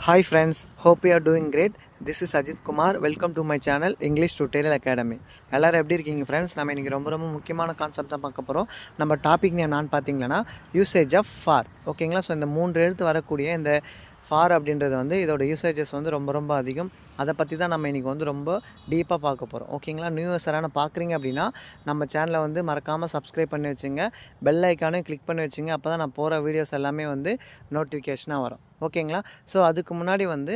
Hi friends, hope you are doing great. This is Ajit Kumar. Welcome to my channel English Tutorial Academy. எல்லாரும் எப்படி இருக்கீங்க friends? நம்ம இன்றைக்கி ரொம்ப முக்கியமான கான்செப்ட் தான் பார்க்க போகிறோம். நம்ம டாபிக் நேம் நான் பார்த்தீங்கன்னா யூசேஜ் ஆஃப் ஃபார். ஓகேங்களா? ஸோ இந்த 3 எழுத்து வரக்கூடிய இந்த ஃபார் அப்படின்றது வந்து இதோட யூசேஜஸ் வந்து ரொம்ப அதிகம். அதை பற்றி தான் நம்ம இன்றைக்கி வந்து ரொம்ப டீப்பாக பார்க்க போகிறோம். ஓகேங்களா? நியூஸரான பார்க்குறீங்க அப்படின்னா நம்ம சேனலை வந்து மறக்காமல் சப்ஸ்கிரைப் பண்ணி வச்சுங்க, பெல் ஐக்கானே கிளிக் பண்ணி வச்சுங்க. அப்போ தான் நான் போகிற வீடியோஸ் எல்லாமே வந்து நோட்டிஃபிகேஷனாக வரும். ஓகேங்களா? ஸோ அதுக்கு முன்னாடி வந்து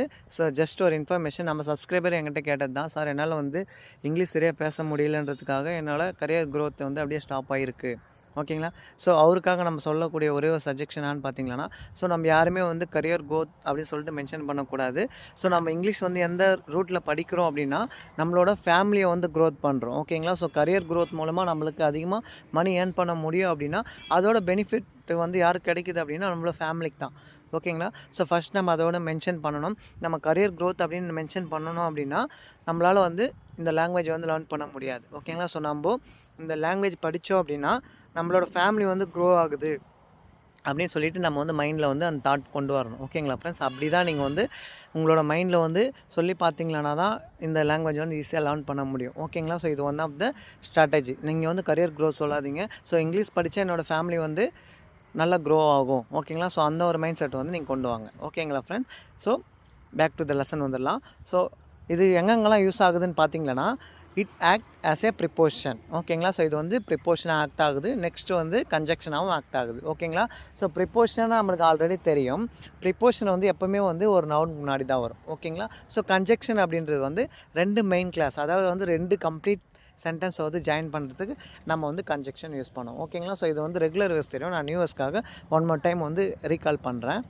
ஜஸ்ட் ஒரு இன்ஃபர்மேஷன், நம்ம சப்ஸ்கிரைபர் என்கிட்ட கேட்டது தான், சார் என்னால் வந்து இங்கிலீஷ் சரியாக பேச முடியலன்றதுக்காக என்னால் கரியர் க்ரோத் வந்து அப்படியே ஸ்டாப் ஆகிருக்கு. ஓகேங்களா? ஸோ அவருக்காக நம்ம சொல்லக்கூடிய ஒரே ஒரு சஜெக்ஷனான்னு பார்த்தீங்கன்னா, ஸோ நம்ம யாருமே வந்து கரியர் க்ரோத் அப்படின்னு சொல்லிட்டு மென்ஷன் பண்ணக்கூடாது. ஸோ நம்ம இங்கிலீஷ் வந்து எந்த ரூட்டில் படிக்கிறோம் அப்படின்னா நம்மளோட ஃபேமிலியை வந்து க்ரோத் பண்ணுறோம். ஓகேங்களா? ஸோ கரியர் க்ரோத் மூலமாக நம்மளுக்கு அதிகமாக மணி ஏர்ன் பண்ண முடியும் அப்படின்னா அதோட பெனிஃபிட் வந்து யாருக்கு கிடைக்குது அப்படின்னா நம்மளோட ஃபேமிலிக்கு தான். ஓகேங்களா? ஸோ ஃபஸ்ட் நம்ம அதோட மென்ஷன் பண்ணணும். நம்ம கரியர் க்ரோத் அப்படின்னு மென்ஷன் பண்ணணும் அப்படின்னா நம்மளால் வந்து இந்த லாங்குவேஜ் வந்து லேர்ன் பண்ண முடியாது. ஓகேங்களா? ஸோ நம்ம இந்த லாங்குவேஜ் படித்தோம் அப்படின்னா நம்மளோட ஃபேமிலி வந்து க்ரோ ஆகுது அப்படின்னு சொல்லிட்டு நம்ம வந்து மைண்டில் வந்து அந்த தாட் கொண்டு வரணும். ஓகேங்களா ஃப்ரெண்ட்ஸ்? அப்படி தான் நீங்கள் வந்து உங்களோட மைண்டில் வந்து சொல்லி பார்த்தீங்களா தான் இந்த லாங்குவேஜ் வந்து ஈஸியாக லேர்ன் பண்ண முடியும். ஓகேங்களா? ஸோ இது ஒன் ஆஃப் த ஸ்ட்ராட்டஜி. நீங்கள் வந்து கரியர் க்ரோத் சொல்லாதீங்க, ஸோ இங்கிலீஷ் படித்தா என்னோடய ஃபேமிலி வந்து நல்லா க்ரோ ஆகும். ஓகேங்களா? ஸோ அந்த ஒரு மைண்ட் செட் வந்து நீங்கள் கொண்டு வாங்க. ஓகேங்களா friend? So back to the lesson வந்துடலாம். ஸோ இது எங்கெங்கெல்லாம் யூஸ் ஆகுதுன்னு பார்த்தீங்கன்னா it act as a preposition. ஓகேங்களா? ஸோ இது வந்து ப்ரிப்போஷனாக ஆக்ட் ஆகுது. நெக்ஸ்ட்டு வந்து கன்ஜெக்ஷனாகவும் ஆக்ட் ஆகுது. ஓகேங்களா? ஸோ ப்ரிப்போஷனாக நம்மளுக்கு ஆல்ரெடி தெரியும். ப்ரிப்போஷன் வந்து எப்போவுமே வந்து ஒரு நவுன் முன்னாடி தான் வரும். ஓகேங்களா? ஸோ கன்ஜெக்ஷன் அப்படின்றது வந்து 2 மெயின் கிளாஸ், அதாவது வந்து 2 கம்ப்ளீட் சென்டென்ஸை வந்து ஜாயின் பண்ணுறதுக்கு நம்ம வந்து கன்ஜெக்ஷன் யூஸ் பண்ணோம். ஓகேங்களா? ஸோ இது வந்து ரெகுலர் யூஸ் தெரியும். நான் நியூஸ்க்காக ஒன் மோர் டைம் வந்து ரீகால் பண்ணுறேன்.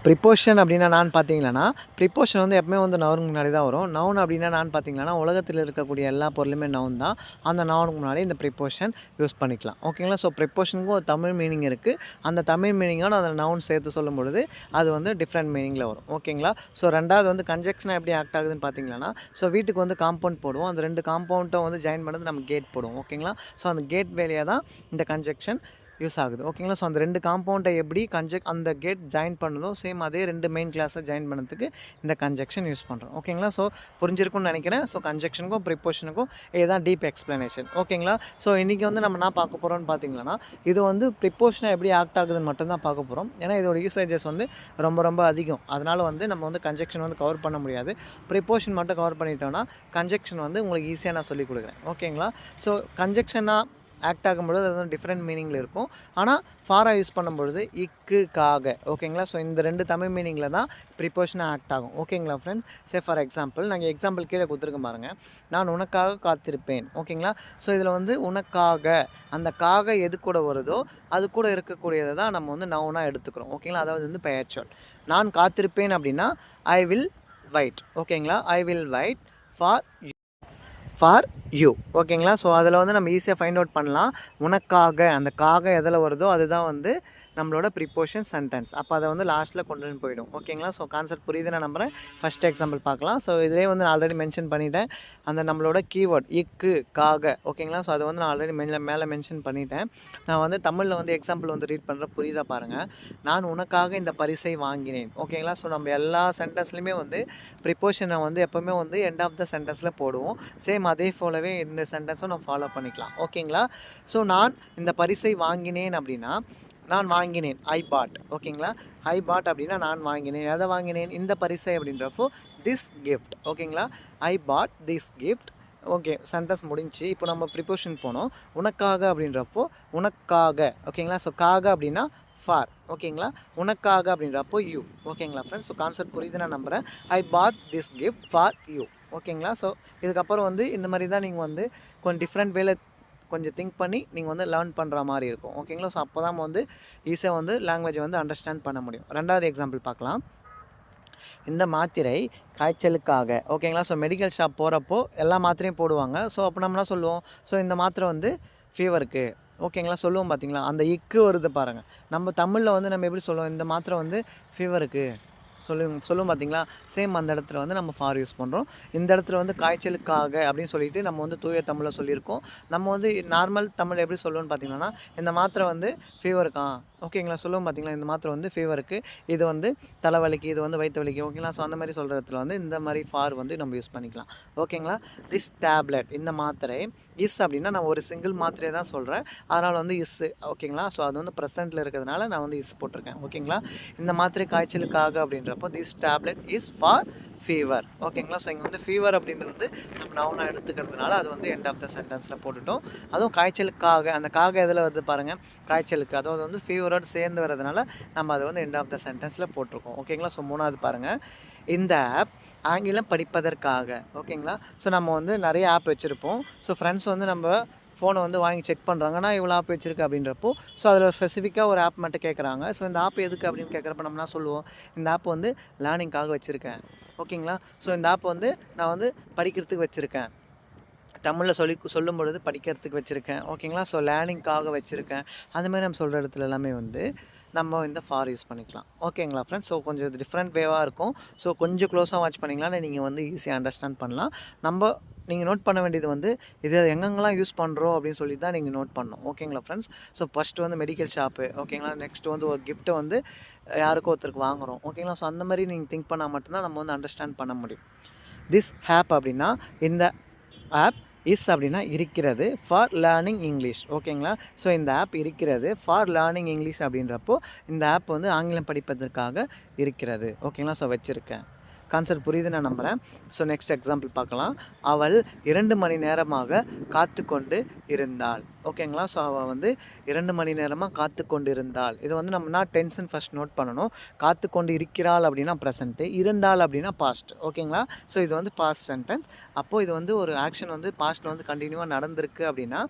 ப்ரிப்போஷன் அப்படின்னா நான் பார்த்தீங்கன்னா ப்ரிப்போஷன் வந்து எப்பவுமே வந்து நவுனுக்கு முன்னாடி தான் வரும். நவுன் அப்படின்னா நான் பார்த்தீங்கன்னா உலகத்தில் இருக்கக்கூடிய எல்லா பொருளுமே நவுன் தான். அந்த நவுனுக்கு முன்னாடி இந்த ப்ரிப்போஷன் யூஸ் பண்ணிக்கலாம். ஓகேங்களா? ஸோ ப்ரிப்போஷனுக்கும் ஒரு தமிழ் மீனிங் இருக்குது. அந்த தமிழ் மீனிங்கோட அந்த நவுன் சேர்த்து சொல்லும் பொழுது அது வந்து டிஃப்ரெண்ட் மீனிங்கில் வரும். ஓகேங்களா? ஸோ ரெண்டாவது வந்து கன்ஜெக்ஷனாக எப்படி ஆக்ட் ஆகுதுன்னு பார்த்தீங்கன்னா, ஸோ வீட்டுக்கு வந்து காம்பவுண்ட் போடுவோம். அந்த 2 காம்பவுண்ட்டை வந்து ஜாயின் பண்ணது நம்ம கேட் போடுவோம். ஓகேங்களா? ஸோ அந்த கேட் வேலையாக தான் இந்த கன்ஜெக்ஷன் யூஸ் ஆகுது. ஓகேங்களா? ஸோ அந்த 2 காம்பவுண்டை எப்படி அந்த கேட் ஜாயின் பண்ணதோ சேம் அதே 2 மெயின் கிளாஸை ஜாயின் பண்ணதுக்கு இந்த கன்ஜெக்ஷன் யூஸ் பண்ணுறோம். ஓகேங்களா? ஸோ புரிஞ்சிருக்கும்னு நினைக்கிறேன். ஸோ கன்ஜெக்ஷனுக்கும் ப்ரிப்போஷனுக்கும் இதுதான் டீப் எக்ஸ்ப்ளனேஷன். ஓகேங்களா? ஸோ இன்றைக்கி வந்து நம்ம என்ன பார்க்க போகிறோம்னு பார்த்தீங்கன்னா இது வந்து ப்ரிப்போஷனாக எப்படி ஆக்ட் ஆகுதுன்னு மட்டும்தான் பார்க்க போகிறோம். ஏன்னா இதோட யூசேஜஸ் வந்து ரொம்ப அதிகம். அதனால் வந்து நம்ம வந்து கன்ஜெக்ஷன் வந்து கவர் பண்ண முடியாது. ப்ரிப்போஷன் மட்டும் கவர் பண்ணிட்டோம்னா கன்ஜெக்ஷன் வந்து உங்களுக்கு ஈஸியாக நான் சொல்லிக் கொடுக்குறேன். ஓகேங்களா? ஸோ கன்ஜெக்ஷனாக ஆக்ட் ஆகும்பொழுது அது வந்து டிஃப்ரெண்ட் மீனிங்கில் இருக்கும். ஆனால் ஃபாராக யூஸ் பண்ணும்பொழுது இக்கு காக. ஓகேங்களா? ஸோ இந்த 2 தமிழ் மீனிங்கில் தான் ப்ரிப்போஷனாக ஆக்ட் ஆகும். ஓகேங்களா ஃப்ரெண்ட்ஸ்? சே ஃபார் எக்ஸாம்பிள் நாங்கள் எக்ஸாம்பிள் கீழே கொடுத்துருக்க பாருங்கள். நான் உனக்காக காத்திருப்பேன். ஓகேங்களா? ஸோ இதில் வந்து உனக்காக அந்த காக எது கூட வருதோ அது கூட இருக்கக்கூடியதை தான் நம்ம வந்து நவுனாக எடுத்துக்கிறோம். ஓகேங்களா? அதாவது வந்து பெயர் சொல். நான் காத்திருப்பேன் அப்படின்னா ஐ வில் வெயிட். ஓகேங்களா? I will wait for you. ஓகேங்களா? ஸோ அதில் வந்து நம்ம ஈஸியாக ஃபைண்ட் அவுட் பண்ணலாம். உனக்காக அந்த காக எதில் வருதோ அதுதான் வந்து நம்மளோட ப்ரிப்போஷன் சென்டென்ஸ். அப்போ அதை வந்து லாஸ்ட்டில் கொண்டு போயிடும். ஓகேங்களா? ஸோ கான்செப்ட் புரியுது நான் நம்புகிறேன். ஃபஸ்ட் எக்ஸாம்பிள் பார்க்கலாம். ஸோ இதிலே வந்து நான் ஆல்ரெடி மென்ஷன் பண்ணிட்டேன் அந்த நம்மளோட கீவேர்ட் இக்கு காக. ஓகேங்களா? ஸோ அதை வந்து நான் ஆல்ரெடி மேலே மென்ஷன் பண்ணிட்டேன். நான் வந்து தமிழில் வந்து எக்ஸாம்பிள் வந்து ரீட் பண்ணுறேன். புரியுதா பாருங்கள். நான் உனக்காக இந்த பரிசை வாங்கினேன். ஓகேங்களா? ஸோ நம்ம எல்லா சென்டென்ஸ்லையுமே வந்து ப்ரிப்போஷனை வந்து எப்போவுமே வந்து எண்ட் ஆஃப் த சென்டென்ஸில் போடுவோம். சேம் அதே போலவே இந்த சென்டென்ஸும் நம்ம ஃபாலோ பண்ணிக்கலாம். ஓகேங்களா? ஸோ நான் இந்த பரிசை வாங்கினேன் அப்படின்னா நான் வாங்கினேன் ஐ பாட். ஓகேங்களா? ஐ பாட் அப்படின்னா நான் வாங்கினேன். எதை வாங்கினேன்? இந்த பரிசை அப்படின்றப்போ திஸ் கிஃப்ட். ஓகேங்களா? I bought this gift. Okay, sentence முடிஞ்சு. இப்போ நம்ம ப்ரிப்போஷன் போனோம். உனக்காக அப்படின்றப்போ உனக்காக. ஓகேங்களா? ஸோ காக அப்படின்னா ஃபார். ஓகேங்களா? உனக்காக அப்படின்றப்போ யூ. ஓகேங்களா ஃப்ரெண்ட்ஸ்? ஸோ கான்செப்ட் புரியுது நான் நம்புகிறேன். I bought this gift for you. ஓகேங்களா? ஸோ இதுக்கப்புறம் வந்து இந்த மாதிரி தான் நீங்கள் வந்து கொஞ்சம் டிஃப்ரெண்ட் வேல கொஞ்சம் திங்க் பண்ணி நீங்கள் வந்து லேர்ன் பண்ணுற மாதிரி இருக்கும். ஓகேங்களா? ஸோ அப்போ தான் வந்து ஈஸியாக வந்து லாங்குவேஜை வந்து அண்டர்ஸ்டாண்ட் பண்ண முடியும். ரெண்டாவது எக்ஸாம்பிள் பார்க்கலாம். இந்த மாத்திரை காய்ச்சலுக்காக. ஓகேங்களா? ஸோ மெடிக்கல் ஷாப் போகிறப்போ எல்லா மாத்திரையும் போடுவாங்க. ஸோ அப்போ நம்ம என்ன சொல்லுவோம்? ஸோ இந்த மாத்திரை வந்து ஃபீவருக்கு. ஓகேங்களா? சொல்லுவோம் பார்த்தீங்களா? அந்த இக்கு வருது பாருங்கள். நம்ம தமிழில் வந்து நம்ம எப்படி சொல்லுவோம்? இந்த மாத்திரை வந்து ஃபீவருக்கு சொல்லுவோம் பார்த்தீங்களா? சேம் அந்த இடத்துல வந்து நம்ம ஃபார் யூஸ் பண்ணுறோம். இந்த இடத்துல வந்து காய்ச்சலுக்காக அப்படின்னு சொல்லிட்டு நம்ம வந்து தூய தமிழில் சொல்லியிருக்கோம். நம்ம வந்து நார்மல் தமிழ் எப்படி சொல்லுவோம்னு பார்த்தீங்கன்னா இந்த மாத்திரை வந்து ஃபீவருக்கா ஓகேங்களா. சொல்லுவோம் பார்த்தீங்களா, இந்த மாத்திரை வந்து ஃபீவருக்கு, இது வந்து தலைவலிக்கு, இது வந்து வயிற்று வலிக்கு. ஓகேங்களா. ஸோ அந்த மாதிரி சொல்கிற இடத்துல வந்து இந்த மாதிரி ஃபார் வந்து நம்ம யூஸ் பண்ணிக்கலாம். ஓகேங்களா. திஸ் டேப்லெட், இந்த மாத்திரை. இஸ் அப்படின்னா நான் ஒரு சிங்கிள் மாத்திரையை தான் சொல்கிறேன், அதனால் வந்து இஸ். ஓகேங்களா. ஸோ அது வந்து ப்ரெசென்ட்டில் இருக்கிறதுனால நான் வந்து இஸ் போட்டிருக்கேன். ஓகேங்களா. இந்த மாத்திரை காய்ச்சலுக்காக அப்படின்றப்போ this tablet is for fever. ஓகேங்களா. ஸோ இங்கே வந்து ஃபீவர் அப்படின்றது வந்து நம்ம நவுனாக எடுத்துக்கிறதுனால அது வந்து எண்ட் ஆஃப் த சென்டென்ஸில் போட்டுட்டோம். அதுவும் காய்ச்சலுக்காக, அந்த காக எதில் வருது பாருங்கள், காய்ச்சலுக்கு. அதாவது வந்து ஃபீவரோடு சேர்ந்து வரதுனால நம்ம அதை வந்து எண்ட் ஆஃப் த சென்டென்ஸில் போட்டிருக்கோம். ஓகேங்களா. ஸோ 3வது பாருங்கள், இந்த ஆப் ஆங்கிலம் படிப்பதற்காக. ஓகேங்களா. ஸோ நம்ம வந்து நிறைய ஆப் வச்சுருப்போம். ஸோ ஃப்ரெண்ட்ஸ் வந்து நம்ம ஃபோனை வந்து வாங்கி செக் பண்ணுறாங்கன்னா இவ்வளோ ஆப் வச்சுருக்கு அப்படின்றப்போ, ஸோ அதில் ஸ்பெசிஃபிக்காக ஒரு ஆப் மட்டும் கேட்குறாங்க. ஸோ இந்த ஆப் எதுக்கு அப்படின்னு கேட்குறப்ப நம்ம என்ன சொல்லுவோம், இந்த ஆப் வந்து லேர்னிங்காக வச்சுருக்கேன். ஓகேங்களா. ஸோ இந்த ஆப் வந்து நான் வந்து படிக்கிறதுக்கு வச்சுருக்கேன், தமிழில் சொல்லும் பொழுது படிக்கிறதுக்கு வச்சுருக்கேன். ஓகேங்களா. ஸோ லேர்னிங்காக வச்சுருக்கேன். அந்தமாதிரி நம்ம சொல்கிற இடத்துல எல்லாமே வந்து நம்ம இந்த ஃபார் யூஸ் பண்ணிக்கலாம். ஓகேங்களா ஃப்ரெண்ட்ஸ். ஸோ கொஞ்சம் இது டிஃப்ரெண்ட் வேவாக இருக்கும். ஸோ கொஞ்சம் க்ளோஸாக வாட்ச் பண்ணிங்களான்னு நீங்கள் வந்து ஈஸியாக அண்டர்ஸ்டாண்ட் பண்ணலாம். நீங்கள் நோட் பண்ண வேண்டியது வந்து இது எங்கெங்கெல்லாம் யூஸ் பண்ணுறோம் அப்படின்னு சொல்லி தான் நீங்கள் நோட் பண்ணணும். ஓகேங்களா ஃப்ரெண்ட்ஸ். ஸோ ஃபஸ்ட்டு வந்து மெடிக்கல் ஷாப்பு. ஓகேங்களா. நெக்ஸ்ட்டு வந்து ஒரு கிஃப்ட்டை வந்து யாருக்கோ ஒருத்தருக்கு வாங்குகிறோம். ஓகேங்களா. ஸோ அந்த மாதிரி நீங்கள் திங்க் பண்ணால் மட்டும்தான் நம்ம வந்து அண்டர்ஸ்டாண்ட் பண்ண முடியும். திஸ் ஆப் அப்படின்னா, இந்த ஆப். இஸ் அப்படின்னா இருக்கிறது, ஃபார் லேர்னிங் இங்கிலீஷ். ஓகேங்களா. ஸோ இந்த ஆப் இருக்கிறது ஃபார் லேர்னிங் இங்கிலீஷ் அப்படின்றப்போ இந்த ஆப் வந்து ஆங்கிலம் படிப்பதற்காக இருக்கிறது. ஓகேங்களா. ஸோ வச்சுருக்கேன். கான்செப்ட் புரியுது நான் நம்புகிறேன். ஸோ நெக்ஸ்ட் எக்ஸாம்பிள் பார்க்கலாம். அவள் 2 மணி நேரமாக காத்து கொண்டு இருந்தாள். ஓகேங்களா. ஸோ அவள் வந்து 2 மணி நேரமாக காத்து கொண்டு இருந்தாள். இது வந்து நம்ம டென்ஷன் ஃபஸ்ட் நோட் பண்ணணும். காத்து கொண்டு இருக்கிறாள் அப்படின்னா ப்ரெசண்ட்டு, இருந்தாள் அப்படின்னா பாஸ்ட். ஓகேங்களா. ஸோ இது வந்து பாஸ்ட் சென்டென்ஸ். அப்போது இது வந்து ஒரு ஆக்ஷன் வந்து பாஸ்ட்டில் வந்து கண்டினியூவாக நடந்திருக்கு அப்படின்னா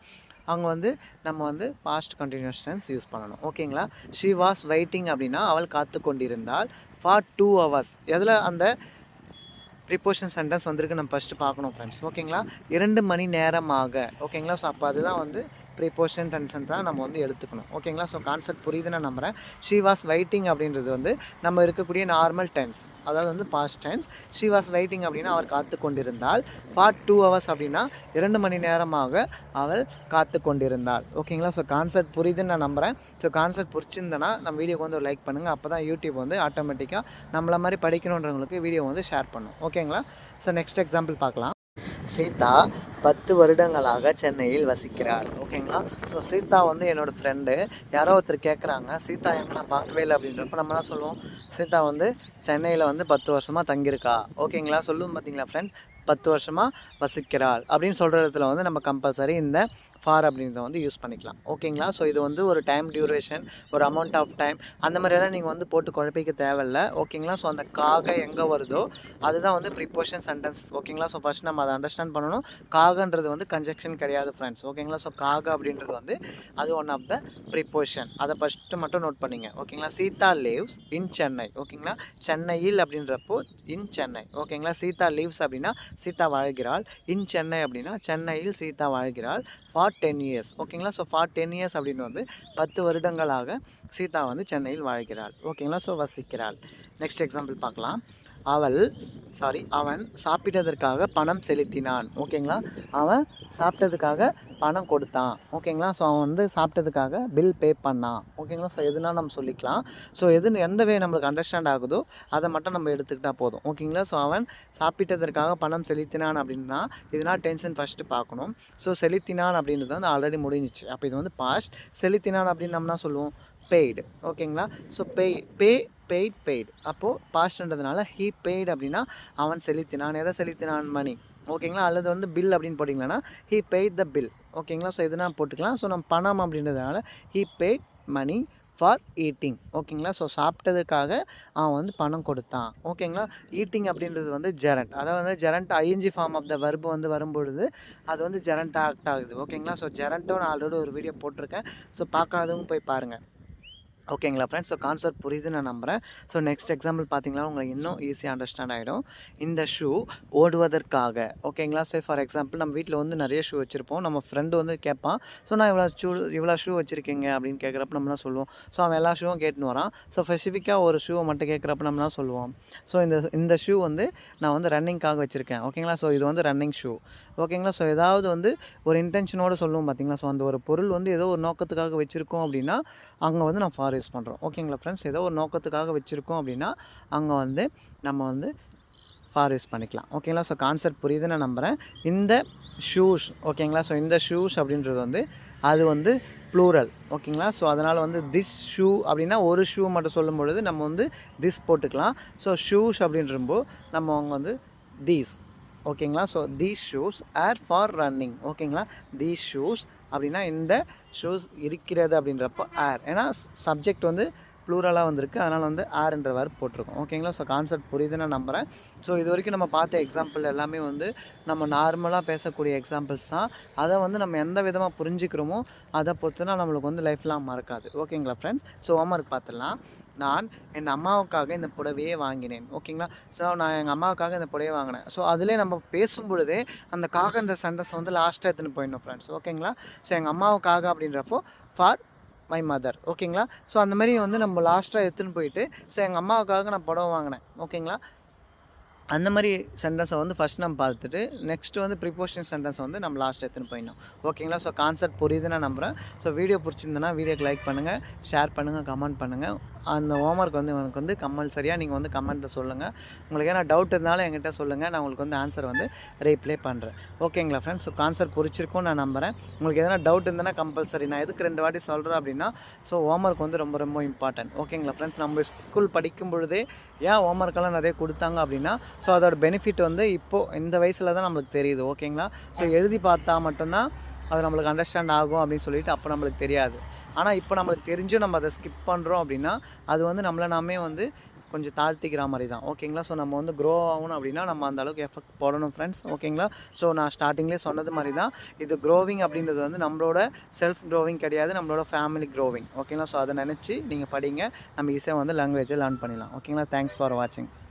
அவங்க வந்து நம்ம வந்து பாஸ்ட் கண்டினியூஸ் டென்ஸ் யூஸ் பண்ணணும். ஓகேங்களா. ஷி வாஸ் வெயிட்டிங் அப்படின்னா அவள் காத்து கொண்டிருந்தாள் ஃபார் 2 hours. எதில் அந்த ப்ரிப்போஷன் சென்டென்ஸ் வந்திருக்கு நம்ம ஃபஸ்ட்டு பார்க்கணும் ஃப்ரெண்ட்ஸ். ஓகேங்களா. 2 மணி நேரமாக. ஓகேங்களா. ஸோ அப்போ அதுதான் வந்து ப்ரிப்போஷன் டென்ஷன் தான் நம்ம வந்து எடுத்துக்கணும். ஓகேங்களா. ஸோ கான்செப்ட் புரியுதுன்னு நான் நம்புகிறேன். ஷி வாஸ் வெயிட்டிங் அப்படின்றது வந்து நம்ம இருக்கக்கூடிய நார்மல் டென்ஸ், அதாவது வந்து past tense. She was waiting அப்படின்னா அவர் காத்து கொண்டிருந்தாள். ஃபார் 2 hours அப்படின்னா 2 மணி நேரமாக அவள் காத்து கொண்டிருந்தாள். ஓகேங்களா. ஸோ கான்செப்ட் புரியுதுன்னு நான் நம்புகிறேன். ஸோ கான்செப்ட் பிடிச்சிருந்தேன்னா நம்ம வீடியோக்கு வந்து ஒரு லைக் பண்ணுங்கள். அப்போ தான் யூடியூப் வந்து ஆட்டோமேட்டிக்காக நம்மள மாதிரி படிக்கணுன்றவங்களுக்கு வீடியோ வந்து ஷேர் பண்ணும். ஓகேங்களா. ஸோ நெக்ஸ்ட் எக்ஸாம்பிள் பார்க்கலாம். சீதா 10 வருடங்களாக சென்னையில் வசிக்கிறாள். ஓகேங்களா. ஸோ சீதா வந்து என்னோடய ஃப்ரெண்டு. யாரோ ஒருத்தர் கேட்குறாங்க, சீதா எங்கே நான் பார்க்கவே இல்லை அப்படின்றப்ப நம்ம என்ன சொல்லுவோம், சீதா வந்து சென்னையில் வந்து 10 வருஷமாக தங்கியிருக்கா. ஓகேங்களா. சொல்லுவோம் பார்த்தீங்களா ஃப்ரெண்ட்ஸ், 10 வருஷமாக வசிக்கிறாள் அப்படின்னு சொல்கிற இடத்துல வந்து நம்ம கம்பல்சரி இந்த ஃபார் அப்படின்றத வந்து யூஸ் பண்ணிக்கலாம். ஓகேங்களா. ஸோ இது வந்து ஒரு டைம் டியூரேஷன், ஒரு அமௌண்ட் ஆஃப் டைம், அந்த மாதிரியெல்லாம் நீங்கள் வந்து போட்டு குழப்பிக்க தேவையில்லை. ஓகேங்களா. ஸோ அந்த காக எங்கே வருதோ அதுதான் வந்து ப்ரிப்போஷன் சென்டென்ஸ். ஓகேங்களா. ஸோ ஃபஸ்ட் நம்ம அதை அண்டர்ஸ்டாண்ட் பண்ணணும். காகன்றது வந்து கன்ஜெக்ஷன் கிடையாது ஃப்ரெண்ட்ஸ். ஓகேங்களா. ஸோ காக அப்படின்றது வந்து அது ஒன் ஆஃப் த ப்ரிப்போஷன். அதை ஃபஸ்ட்டு மட்டும் நோட் பண்ணிங்க. ஓகேங்களா. Sita lives in Chennai. ஓகேங்களா. சென்னையில் அப்படின்றப்போ இன் சென்னை. ஓகேங்களா. சீதா லிவ்ஸ் அப்படின்னா சீதா வாழ்கிறாள். இன் சென்னை அப்படின்னா சென்னையில் சீதா வாழ்கிறாள் ஃபார் 10 years. ஓகேங்களா. ஸோ ஃபார் 10 years அப்படின்னு வந்து 10 வருடங்களாக சீதா வந்து சென்னையில் வாழ்கிறாள். ஓகேங்களா. ஸோ வசிக்கிறாள். நெக்ஸ்ட் எக்ஸாம்பிள் பார்க்கலாம். அவன் சாப்பிட்டதற்காக பணம் செலுத்தினான். ஓகேங்களா. அவன் சாப்பிட்டதுக்காக பணம் கொடுத்தான். ஓகேங்களா. ஸோ அவன் வந்து சாப்பிட்டதுக்காக பில் பே பண்ணான். ஓகேங்களா. ஸோ எதுனா நம்ம சொல்லிக்கலாம். ஸோ எந்த வே நம்மளுக்கு அண்டர்ஸ்டாண்ட் ஆகுதோ அதை மட்டும் நம்ம எடுத்துக்கிட்டால் போதும். ஓகேங்களா. ஸோ அவன் சாப்பிட்டதற்காக பணம் செலுத்தினான் அப்படின்னா இதனால் டென்ஷன் ஃபஸ்ட்டு பார்க்கணும். ஸோ செலுத்தினான் அப்படின்றது வந்து ஆல்ரெடி முடிஞ்சிச்சு. அப்போ இது வந்து பாஸ்ட். செலுத்தினான் அப்படின்னு நம்ம என்ன சொல்லுவோம், பெய்டு. ஓகேங்களா. ஸோ பெய்டு அப்போது பாஸ்ட்ன்றதுனால ஹீ பெய்டு அப்படின்னா அவன் செலுத்தினான். எதை செலுத்தினான், மணி. ஓகேங்களா. அல்லது வந்து பில் அப்படின்னு போட்டிங்களன்னா ஹீ பெய்ட் த பில். ஓகேங்களா. ஸோ எதுனா போட்டுக்கலாம். ஸோ நம்ம பணம் அப்படின்றதுனால he paid money for eating. ஓகேங்களா. ஸோ சாப்பிட்டதுக்காக அவன் வந்து பணம் கொடுத்தான். ஓகேங்களா. ஈட்டிங் அப்படின்றது வந்து ஜெரண்ட், அதாவது வந்து gerund ING form of the verb வந்து வரும்பொழுது அது வந்து ஜெரண்ட் ஆக்ட் ஆகுது. ஓகேங்களா. ஸோ ஜெரண்ட்டும் நான் ஆல்ரெடி ஒரு வீடியோ போட்டிருக்கேன். ஸோ பார்க்காதவங்க போய் பாருங்கள். ஓகேங்களா ஃப்ரெண்ட்ஸ். ஸோ கான்செப்ட் புரியுதுன்னு நான் நம்புகிறேன். ஸோ நெக்ஸ்ட் எக்ஸாம்பிள் பார்த்தீங்கன்னா உங்களுக்கு இன்னும் ஈஸியாக அண்டர்ஸ்டாண்ட் ஆகிடும். இந்த ஷூ ஓடுவதற்காக. ஓகேங்களா. ஸோ ஃபார் எக்ஸாம்பிள் நம்ம வீட்டில் வந்து நிறைய ஷூ வச்சுருப்போம். நம்ம ஃப்ரெண்டு வந்து கேட்பான், ஸோ நான் இவ்வளோ ஷூ வச்சுருக்கீங்க அப்படின்னு கேட்குறப்ப நம்ம என்ன சொல்லுவோம், ஸோ அவன் எல்லா ஷூவும் கேட்டுன்னு வரான். ஸோ ஸ்பெசிஃபிக்காக ஒரு ஷூவை மட்டும் கேட்குறப்ப நம்ம என்ன சொல்லுவோம், ஸோ இந்த ஷூ வந்து நான் வந்து ரன்னிங்காக வச்சுருக்கேன். ஓகேங்களா. ஸோ இது வந்து ரன்னிங் ஷூ. ஓகேங்களா. ஸோ ஏதாவது வந்து ஒரு இன்டென்ஷனோடு சொல்லுவோம் பார்த்தீங்களா. ஸோ அந்த ஒரு பொருள் வந்து ஏதோ ஒரு நோக்கத்துக்காக வச்சுருக்கோம் அப்படின்னா அங்கே வந்து நான் ஃபார் யூஸ் பண்ணுறோம். ஓகேங்களா ஃப்ரெண்ட்ஸ், ஏதோ ஒரு நோக்கத்துக்காக வச்சுருக்கோம் அப்படின்னா அங்கே வந்து நம்ம வந்து ஃபார் யூஸ் பண்ணிக்கலாம். ஓகேங்களா. ஸோ கான்செப்ட் புரியுதுன்னு நான் நம்புகிறேன். இந்த ஷூஸ் ஓகேங்களா. ஸோ இந்த ஷூஸ் அப்படின்றது வந்து அது வந்து ப்ளூரல். ஓகேங்களா. ஸோ அதனால் வந்து திஸ் ஷூ அப்படின்னா ஒரு ஷூ மட்டும் சொல்லும் பொழுது நம்ம வந்து திஸ் போட்டுக்கலாம். ஸோ ஷூஸ் அப்படின்றப்போ நம்ம அவங்க வந்து தீஸ். ஓகேங்களா. So these shoes R for running. ஓகேங்களா. தீஸ் ஷூஸ் அப்படின்னா இந்த ஷூஸ் இருக்கிறது அப்படின்றப்போ ஆர், ஏன்னா சப்ஜெக்ட் வந்து ப்ளூரலாக வந்திருக்கு, அதனால் வந்து ஆர்ன்ற வேர்ட் போட்டிருக்கோம். ஓகேங்களா. ஸோ கான்செப்ட் புரியுதுன்னு நான் நம்புகிறேன். ஸோ இது வரைக்கும் நம்ம பார்த்த எக்ஸாம்பிள் எல்லாமே வந்து நம்ம நார்மலாக பேசக்கூடிய எக்ஸாம்பிள்ஸ் தான். அதை வந்து நம்ம எந்த விதமாக புரிஞ்சுக்கிறோமோ அதை பொறுத்துனா நம்மளுக்கு வந்து லைஃப்லாம் மறக்காது. ஓகேங்களா ஃப்ரெண்ட்ஸ். ஸோ ஹோம்ஒர்க் பார்த்துடலாம். நான் என் அம்மாவுக்காக இந்த புடவையே வாங்கினேன். ஓகேங்களா. ஸோ நான் எங்கள் அம்மாவுக்காக இந்த புடவையை வாங்கினேன். ஸோ அதிலே நம்ம பேசும் பொழுதே அந்த காகன்ற சென்டென்ஸ் வந்து லாஸ்ட்டாக எடுத்துன்னு போயிடணும் ஃப்ரெண்ட்ஸ். ஓகேங்களா. ஸோ எங்கள் அம்மாவுக்காக அப்படின்றப்போ ஃபார் மை மதர். ஓகேங்களா. ஸோ அந்த மாதிரி வந்து நம்ம லாஸ்ட்டாக எடுத்துன்னு போயிட்டு ஸோ எங்கள் அம்மாவுக்காக நான் புடவை வாங்கினேன். ஓகேங்களா. அந்த மாதிரி சென்டென்ஸை வந்து ஃபஸ்ட் நம்ம பார்த்துட்டு நெக்ஸ்ட்டு வந்து ப்ரிப்போஷன் சென்டென்ஸை வந்து நம்ம லாஸ்ட் எடுத்துன்னு போயிடணும். ஓகேங்களா. ஸோ கான்செப்ட் புரியுதுன்னு நான் நம்புகிறேன். ஸோ வீடியோ பிடிச்சிருந்தேன்னா வீடியோக்கு லைக் பண்ணுங்கள், ஷேர் பண்ணுங்கள், கமெண்ட் பண்ணுங்கள். அந்த ஹோம்ஒர்க் வந்து எனக்கு வந்து கம்பல்சரியாக நீங்கள் வந்து கமெண்ட்டில் சொல்லுங்கள். உங்களுக்கு ஏன்னா டவுட் இருந்தாலும் என்கிட்ட சொல்லுங்கள், நான் உங்களுக்கு வந்து ஆன்சர் வந்து ரீப்ளே பண்ணுறேன். ஓகேங்களா ஃப்ரெண்ட்ஸ். ஸோ கான்செப்ட் புரிச்சிருக்கும் நான் நம்புகிறேன். உங்களுக்கு எதனா டவுட் இருந்ததுன்னா கம்பல்சரி நான் எதுக்கு 2 வாட்டி சொல்கிறேன் அப்படின்னா ஸோ ஹோம்ஒர்க் வந்து ரொம்ப ரொம்ப இம்பார்ட்டன்ட். ஓகேங்களா ஃப்ரெண்ட்ஸ். நம்ம ஸ்கூல் படிக்கும் பொழுதே ஏன் ஹோம்ஒர்க்கெல்லாம் நிறைய கொடுத்தாங்க அப்படின்னா ஸோ அதோட பெனிஃபிட் வந்து இப்போது இந்த வயசில் தான் நம்மளுக்கு தெரியுது. ஓகேங்களா. ஸோ எழுதி பார்த்தா மட்டும்தான் அது நம்மளுக்கு அண்டர்ஸ்டாண்ட் ஆகும் அப்படின்னு சொல்லிட்டு அப்போ நம்மளுக்கு தெரியாது. ஆனால் இப்போ நம்மளுக்கு தெரிஞ்சும் நம்ம அதை ஸ்கிப் பண்ணுறோம் அப்படின்னா அது வந்து நம்மளை நாமே வந்து கொஞ்சம் தாழ்த்திக்கிற மாதிரி தான். ஓகேங்களா. ஸோ நம்ம வந்து க்ரோ ஆகணும் அப்படின்னா நம்ம அந்த அளவுக்கு எஃபெக்ட் போடணும் ஃப்ரெண்ட்ஸ். ஓகேங்களா. ஸோ நான் ஸ்டார்டிங்லேயே சொன்னது மாதிரி தான் இது க்ரோவிங் அப்படின்றது வந்து நம்மளோட செல்ஃப் க்ரோவிங் கிடையாது, நம்மளோட ஃபேமிலி க்ரோவிங். ஓகேங்களா. ஸோ அதை நினச்சி நீங்கள் படிங்க, நம்ம ஈஸியாக வந்து லாங்குவேஜை லேர்ன் பண்ணிடலாம். ஓகேங்களா. தேங்க்ஸ் ஃபார் வாட்சிங்.